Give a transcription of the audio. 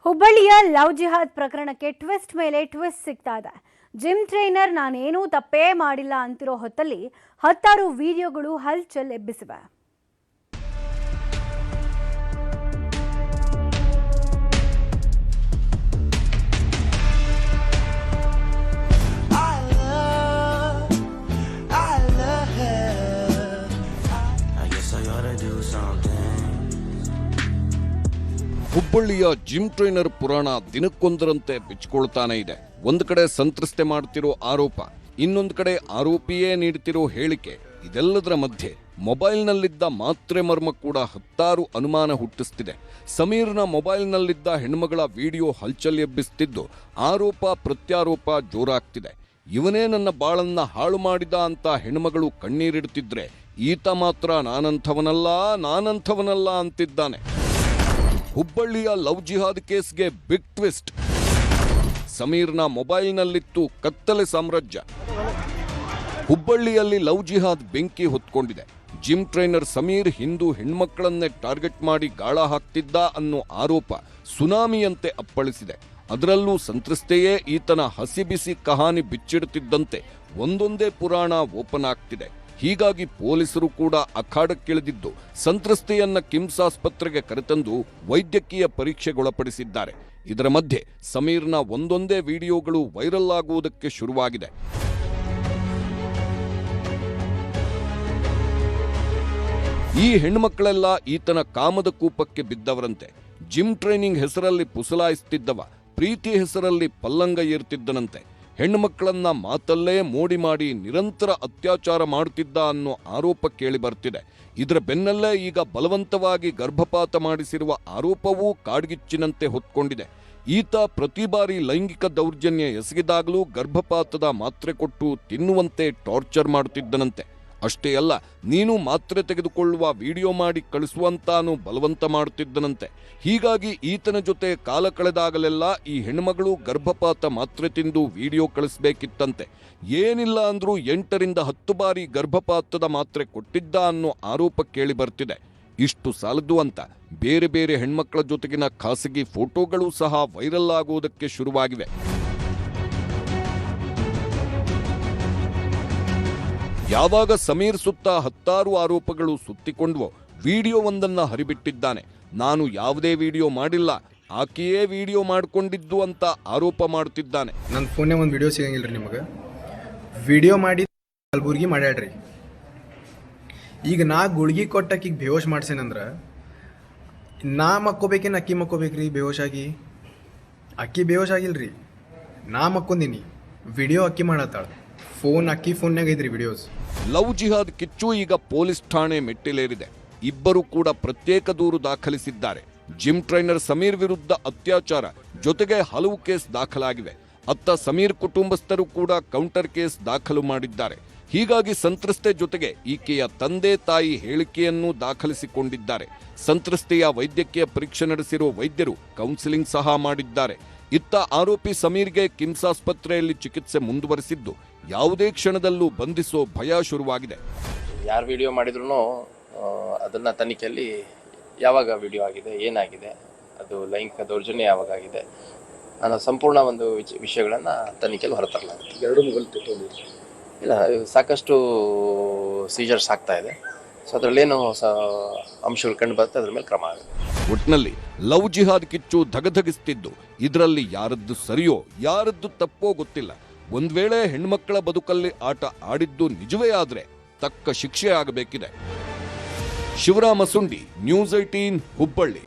ಹುಬ್ಬಳ್ಳಿಯ ಲವ್ ಜಿಹಾದ್ ಪ್ರಕರಣಕ್ಕೆ ಟ್ವಿಸ್ಟ್ ಮೇಲೆ ಟ್ವಿಸ್ಟ್ ಸಿಗ್ತಾ ಇದೆ. ಜಿಮ್ ಟ್ರೈನರ್ ನಾನೇನೂ ತಪ್ಪೇ ಮಾಡಿಲ್ಲ ಅಂತಿರೋ ಹೊತ್ತಲ್ಲಿ 10 ವಿಡಿಯೋಗಳು ಹಲ್ಚಲ್ ಎಬ್ಬಿಸಿವೆ. ಹುಬ್ಬಳ್ಳಿಯ ಜಿಮ್ ಟ್ರೈನರ್ ಪುರಾಣ ದಿನಕ್ಕೊಂದರಂತೆ ಬಿಚ್ಚಿಕೊಳ್ತಾನೆ ಇದೆ. ಒಂದು ಕಡೆ ಸಂತ್ರಸ್ತೆ ಮಾಡ್ತಿರೋ ಆರೋಪ, ಇನ್ನೊಂದು ಕಡೆ ಆರೋಪಿಯೇ ನೀಡುತ್ತಿರೋ ಹೇಳಿಕೆ. ಇದೆಲ್ಲದರ ಮಧ್ಯೆ ಮೊಬೈಲ್ನಲ್ಲಿದ್ದ ಮಾತ್ರೆ ಮರ್ಮ ಕೂಡ 10 ಅನುಮಾನ ಹುಟ್ಟಿಸ್ತಿದೆ. ಸಮೀರ್ನ ಮೊಬೈಲ್ನಲ್ಲಿದ್ದ ಹೆಣ್ಮಗಳ ವಿಡಿಯೋ ಹಲ್ಚಲ್ ಎಬ್ಬಿಸ್ತಿದ್ದು ಆರೋಪ ಪ್ರತ್ಯಾರೋಪ ಜೋರಾಗ್ತಿದೆ. ಇವನೇ ನನ್ನ ಬಾಳನ್ನ ಹಾಳು ಮಾಡಿದ ಅಂತ ಹೆಣ್ಮಗಳು ಕಣ್ಣೀರಿಡ್ತಿದ್ರೆ ಈತ ಮಾತ್ರ ನಾನಂಥವನಲ್ಲ ಅಂತಿದ್ದಾನೆ. ಹುಬ್ಬಳ್ಳಿಯ ಲವ್ ಜಿಹಾದ್ ಕೇಸ್ಗೆ ಬಿಗ್ ಟ್ವಿಸ್ಟ್. ಸಮೀರ್ನ ಮೊಬೈಲ್ನಲ್ಲಿತ್ತು ಕತ್ತಲೆ ಸಾಮ್ರಾಜ್ಯ. ಹುಬ್ಬಳ್ಳಿಯಲ್ಲಿ ಲವ್ ಜಿಹಾದ್ ಬೆಂಕಿ ಹೊತ್ಕೊಂಡಿದೆ. ಜಿಮ್ ಟ್ರೈನರ್ ಸಮೀರ್ ಹಿಂದೂ ಹೆಣ್ಮಕ್ಕಳನ್ನೇ ಟಾರ್ಗೆಟ್ ಮಾಡಿ ಗಾಳ ಹಾಕ್ತಿದ್ದ ಅನ್ನೋ ಆರೋಪ ಸುನಾಮಿಯಂತೆ ಅಪ್ಪಳಿಸಿದೆ. ಅದರಲ್ಲೂ ಸಂತ್ರಸ್ತೆಯೇ ಈತನ ಹಸಿಬಿಸಿ ಕಹಾನಿ ಬಿಚ್ಚಿಡುತ್ತಿದ್ದಂತೆ ಒಂದೊಂದೇ ಪುರಾಣ ಓಪನ್ ಆಗ್ತಿದೆ. ಹೀಗಾಗಿ ಪೊಲೀಸರು ಕೂಡ ಅಖಾಡಕ್ಕಿಳಿದಿದ್ದು ಸಂತ್ರಸ್ತೆಯನ್ನ ಕಿಮ್ಸ್ ಆಸ್ಪತ್ರೆಗೆ ಕರೆತಂದು ವೈದ್ಯಕೀಯ ಪರೀಕ್ಷೆಗೊಳಪಡಿಸಿದ್ದಾರೆ. ಇದರ ಮಧ್ಯೆ ಸಮೀರ್ನ ಒಂದೊಂದೇ ವಿಡಿಯೋಗಳು ವೈರಲ್ ಆಗುವುದಕ್ಕೆ ಶುರುವಾಗಿದೆ. ಈ ಹೆಣ್ಮಕ್ಕಳೆಲ್ಲ ಈತನ ಕಾಮದ ಕೂಪಕ್ಕೆ ಬಿದ್ದವರಂತೆ. ಜಿಮ್ ಟ್ರೈನಿಂಗ್ ಹೆಸರಲ್ಲಿ ಪುಸಲಾಯಿಸ್ತಿದ್ದವ ಪ್ರೀತಿ ಹೆಸರಲ್ಲಿ ಪಲ್ಲಂಗ ಏರ್ತಿದ್ದನಂತೆ. ಹೆಣ್ಣುಮಕ್ಕಳನ್ನ ಮಾತಲ್ಲೇ ಮೋಡಿ ಮಾಡಿ ನಿರಂತರ ಅತ್ಯಾಚಾರ ಮಾಡುತ್ತಿದ್ದ ಅನ್ನೋ ಆರೋಪ ಕೇಳಿ ಬರ್ತಿದೆ. ಇದರ ಬೆನ್ನಲ್ಲೇ ಈಗ ಬಲವಂತವಾಗಿ ಗರ್ಭಪಾತ ಮಾಡಿಸಿರುವ ಆರೋಪವೂ ಕಾಡ್ಗಿಚ್ಚಿನಂತೆ ಹೊತ್ಕೊಂಡಿದೆ. ಈತ ಪ್ರತಿ ಬಾರಿ ಲೈಂಗಿಕ ದೌರ್ಜನ್ಯ ಎಸಗಿದಾಗಲೂ ಗರ್ಭಪಾತದ ಮಾತ್ರೆ ಕೊಟ್ಟು ತಿನ್ನುವಂತೆ ಟಾರ್ಚರ್ ಮಾಡುತ್ತಿದ್ದನಂತೆ. ಅಷ್ಟೇ ಅಲ್ಲ, ನೀನು ಮಾತ್ರೆ ತೆಗೆದುಕೊಳ್ಳುವ ವಿಡಿಯೋ ಮಾಡಿ ಕಳಿಸುವಂತಾನು ಬಲವಂತ ಮಾಡುತ್ತಿದ್ದನಂತೆ. ಹೀಗಾಗಿ ಈತನ ಜೊತೆ ಕಾಲ ಕಳೆದಾಗಲೆಲ್ಲ ಈ ಹೆಣ್ಮಗಳು ಗರ್ಭಪಾತ ಮಾತ್ರೆ ತಿಂದು ವಿಡಿಯೋ ಕಳಿಸ್ಬೇಕಿತ್ತಂತೆ. ಏನಿಲ್ಲ ಅಂದ್ರೂ 8 ರಿಂದ 10 ಬಾರಿ ಗರ್ಭಪಾತದ ಮಾತ್ರೆ ಕೊಟ್ಟಿದ್ದ ಅನ್ನೋ ಆರೋಪ ಕೇಳಿ ಬರ್ತಿದೆ. ಇಷ್ಟು ಸಾಲದು ಅಂತ ಬೇರೆ ಬೇರೆ ಹೆಣ್ಮಕ್ಕಳ ಜೊತೆಗಿನ ಖಾಸಗಿ ಫೋಟೋಗಳು ಸಹ ವೈರಲ್ ಆಗುವುದಕ್ಕೆ ಶುರುವಾಗಿವೆ. ಯಾವಾಗ ಸಮೀರ್ ಸುತ್ತ 10 ಆರೋಪಗಳು ಸುತ್ತಿಕೊಂಡ್ವೋ ವಿಡಿಯೋವೊಂದನ್ನ ಹರಿಬಿಟ್ಟಿದ್ದಾನೆ. ನಾನು ಯಾವುದೇ ವಿಡಿಯೋ ಮಾಡಿಲ್ಲ, ಆಕೆಯೇ ವಿಡಿಯೋ ಮಾಡಿಕೊಂಡಿದ್ದು ಅಂತ ಆರೋಪ ಮಾಡುತ್ತಿದ್ದಾನೆ. ನನ್ನ ಫೋನ್ನೇ ಒಂದು ವಿಡಿಯೋ ಸಿಗಂಗಿಲ್ರಿ ನಿಮಗೆ. ವಿಡಿಯೋ ಮಾಡಿ ಕಲಬುರ್ಗಿ ಮಾಡ್ಯಾಡ್ರಿ. ಈಗ ನಾ ಗುಳ್ಗಿ ಕೊಟ್ಟಕ್ಕೀಗ ಬೇವೋಶ್ ಮಾಡ್ಸೇನಂದ್ರೆ ನಾ ಮಕ್ಕೋಬೇಕೇನು ಅಕ್ಕಿ ಮಕ್ಕೋಬೇಕ್ರಿ? ಬೇವೋಶಾಗಿ ಅಕ್ಕಿ ಬೇವೋಶ್ ಆಗಿಲ್ರಿ, ನಾ ಮಕ್ಕೊಂದಿನಿ. ವಿಡಿಯೋ ಅಕ್ಕಿ ಮಾಡತ್ತಾಳ, ಫೋನ್ ಅಕ್ಕಿ ಫೋನ್ಯಾಗ ಐತ್ರಿ ವಿಡಿಯೋಸ್. ಲವ್ ಜಿಹಾದ್ ಕಿಚ್ಚು ಈಗ ಪೊಲೀಸ್ ಠಾಣೆ ಮೆಟ್ಟಿಲೇರಿದೆ. ಇಬ್ಬರು ಕೂಡ ಪ್ರತ್ಯೇಕ ದೂರು ದಾಖಲಿಸಿದ್ದಾರೆ. ಜಿಮ್ ಟ್ರೈನರ್ ಸಮೀರ್ ವಿರುದ್ಧ ಅತ್ಯಾಚಾರ ಜೊತೆಗೆ ಹಲವು ಕೇಸ್ ದಾಖಲಾಗಿವೆ. ಅತ್ತ ಸಮೀರ್ ಕುಟುಂಬಸ್ಥರು ಕೂಡ ಕೌಂಟರ್ ಕೇಸ್ ದಾಖಲು ಮಾಡಿದ್ದಾರೆ. ಹೀಗಾಗಿ ಸಂತ್ರಸ್ತೆ ಜೊತೆಗೆ ಈಕೆಯ ತಂದೆ ತಾಯಿ ಹೇಳಿಕೆಯನ್ನು ದಾಖಲಿಸಿಕೊಂಡಿದ್ದಾರೆ. ಸಂತ್ರಸ್ತೆಯ ವೈದ್ಯಕೀಯ ಪರೀಕ್ಷೆ ನಡೆಸಿರುವ ವೈದ್ಯರು ಕೌನ್ಸಿಲಿಂಗ್ ಸಹ ಮಾಡಿದ್ದಾರೆ. ಇತ್ತ ಆರೋಪಿ ಸಮೀರ್ಗೆ ಕಿಮ್ಸ್ ಆಸ್ಪತ್ರೆಯಲ್ಲಿ ಚಿಕಿತ್ಸೆ ಮುಂದುವರೆಸಿದ್ದು ಯಾವುದೇ ಕ್ಷಣದಲ್ಲೂ ಬಂಧಿಸೋ ಭಯ ಶುರುವಾಗಿದೆ. ಯಾರು ವಿಡಿಯೋ ಮಾಡಿದ್ರು ಅದನ್ನ ತನಿಖೆಯಲ್ಲಿ ಯಾವಾಗ ವಿಡಿಯೋ ಆಗಿದೆ, ಏನಾಗಿದೆ, ಅದು ಲೈಂಗಿಕ ದೌರ್ಜನ್ಯ ಯಾವಾಗ ಆಗಿದೆ ಅನ್ನೋ ಸಂಪೂರ್ಣ ಒಂದು ವಿಷಯಗಳನ್ನು ತನಿಖೆಯಲ್ಲಿ ಹೊರತರಲಾಗುತ್ತೆ. 2 ಮೊಬೈಲ್ ಇಲ್ಲ, ಸಾಕಷ್ಟು ಸೀಜರ್ಸ್ ಆಗ್ತಾ ಇದೆ. ಸೊ ಅದರಲ್ಲೇನು ಅಂಶಗಳು ಕಂಡು ಬರುತ್ತೆ, ಅದ್ರ ಮೇಲೆ ಕ್ರಮ ಆಗುತ್ತೆ. ಒಟ್ನಲ್ಲಿ ಲವ್ ಜಿಹಾದ್ ಕಿಚ್ಚು ಧಗಧಗಿಸ್ತಿದ್ದು ಇದರಲ್ಲಿ ಯಾರದ್ದು ಸರಿಯೋ ಯಾರದ್ದು ತಪ್ಪೋ ಗೊತ್ತಿಲ್ಲ. ಒಂದ್ ವೇಳೆ ಹೆಣ್ಮಕ್ಕಳ ಬದುಕಲ್ಲಿ ಆಟ ಆಡಿದ್ದು ನಿಜವೇ ಆದ್ರೆ ತಕ್ಕ ಶಿಕ್ಷೆ ಆಗಬೇಕಿದೆ. ಶಿವರಾಮ ಸುಂಡಿ, ನ್ಯೂಸ್ 18, ಹುಬ್ಬಳ್ಳಿ.